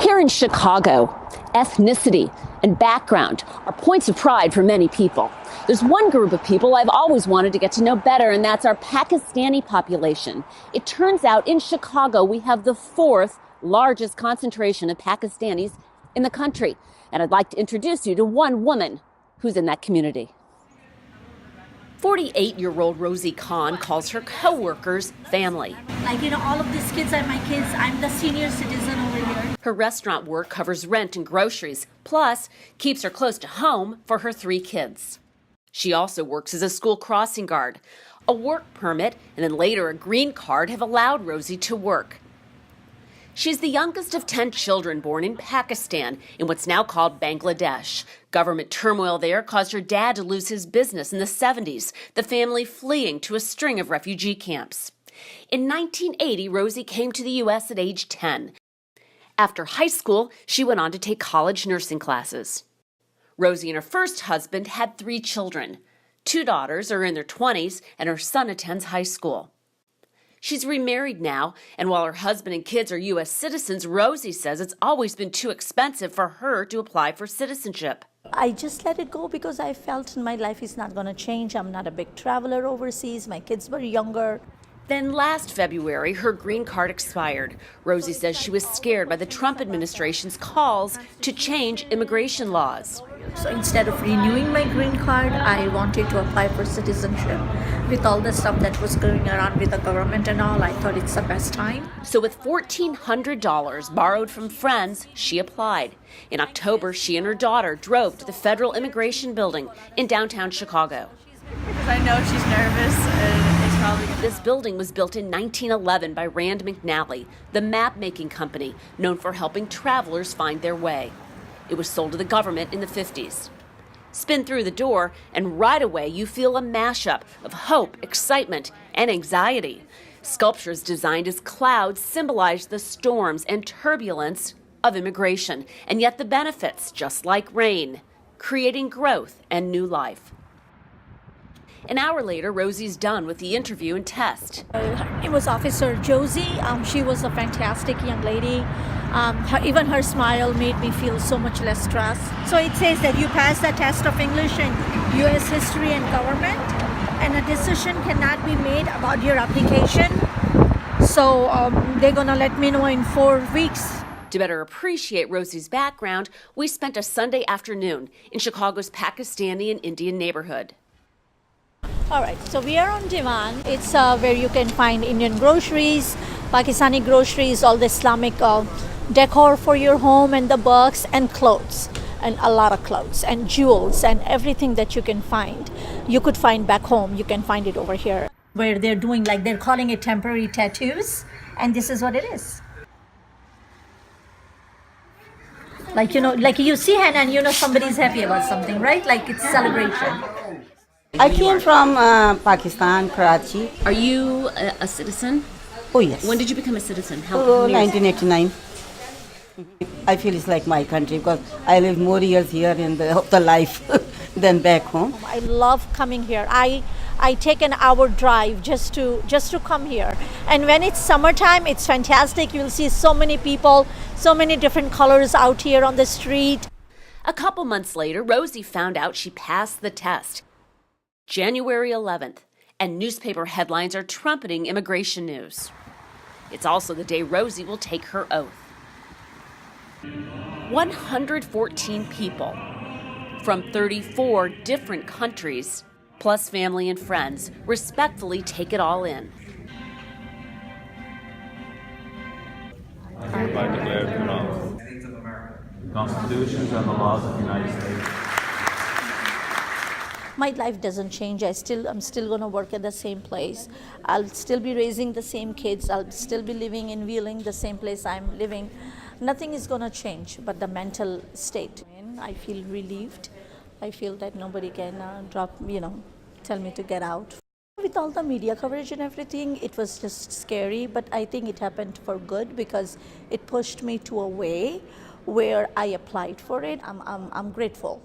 Here in Chicago, ethnicity and background are points of pride for many people. There's one group of people I've always wanted to get to know better, and that's our Pakistani population. It turns out in Chicago, we have the fourth largest concentration of Pakistanis in the country. And I'd like to introduce you to one woman who's in that community. 48-year-old Rozi Khan calls her co-workers family. All of these kids are my kids. I'm the senior citizen over here. Her restaurant work covers rent and groceries, plus keeps her close to home for her 3 kids. She also works as a school crossing guard. A work permit and then later a green card have allowed Rozi to work. She's the youngest of 10 children born in Pakistan, in what's now called Bangladesh. Government turmoil there caused her dad to lose his business in the 70s, the family fleeing to a string of refugee camps. In 1980, Rozi came to the U.S. at age 10. After high school, she went on to take college nursing classes. Rozi and her first husband had 3 children. 2 daughters are in their 20s, and her son attends high school. She's remarried now, and while her husband and kids are U.S. citizens, Rozi says it's always been too expensive for her to apply for citizenship. I just let it go because I felt my life is not going to change. I'm not a big traveler overseas. My kids were younger. Then last February, her green card expired. Rozi says she was scared by the Trump administration's calls to change immigration laws. So instead of renewing my green card, I wanted to apply for citizenship. With all the stuff that was going around with the government and all, I thought it's the best time. So with $1,400 borrowed from friends, she applied. In October, she and her daughter drove to the Federal Immigration Building in downtown Chicago. Because I know she's nervous and it's probably... This building was built in 1911 by Rand McNally, the map-making company known for helping travelers find their way. It was sold to the government in the 50s. Spin through the door, and right away you feel a mashup of hope, excitement, and anxiety. Sculptures designed as clouds symbolize the storms and turbulence of immigration, and yet the benefits, just like rain, creating growth and new life. An hour later, Rosie's done with the interview and test. It was Officer Josie. She was a fantastic young lady. Even her smile made me feel so much less stress. So it says that you pass the test of English and U.S. history and government, and a decision cannot be made about your application. So they're going to let me know in 4 weeks. To better appreciate Rosie's background, we spent a Sunday afternoon in Chicago's Pakistani and Indian neighborhood. All right, so we are on Divan. It's where you can find Indian groceries, Pakistani groceries, all the Islamic decor for your home, and the books and clothes, and a lot of clothes and jewels and everything that you can find. You could find back home, you can find it over here. Where they're doing, they're calling it temporary tattoos, and this is what it is. You see Hannah and somebody's happy about something, right? It's celebration. I came from Pakistan, Karachi. Are you a citizen? Oh, yes. When did you become a citizen? How 1989. I feel it's like my country because I live more years here in the life than back home. I love coming here. I take an hour drive just to come here. And when it's summertime, it's fantastic. You'll see so many people, so many different colors out here on the street. A couple months later, Rozi found out she passed the test. January 11th, and newspaper headlines are trumpeting immigration news. It's also the day Rozi will take her oath. 114 people from 34 different countries, plus family and friends, respectfully take it all in. I hereby declare to the Constitutions and the laws of the United States. My life doesn't change. I'm still going to work at the same place. I'll still be raising the same kids. I'll still be living in Wheeling, the same place I'm living. Nothing is going to change but the mental state. I feel relieved. I feel that nobody can tell me to get out. With all the media coverage and everything, it was just scary, but I think it happened for good because it pushed me to a way where I applied for it. I'm grateful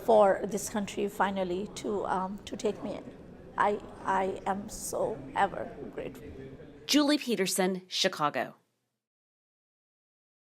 for this country finally to take me in. I am so ever grateful. Julie Peterson, Chicago.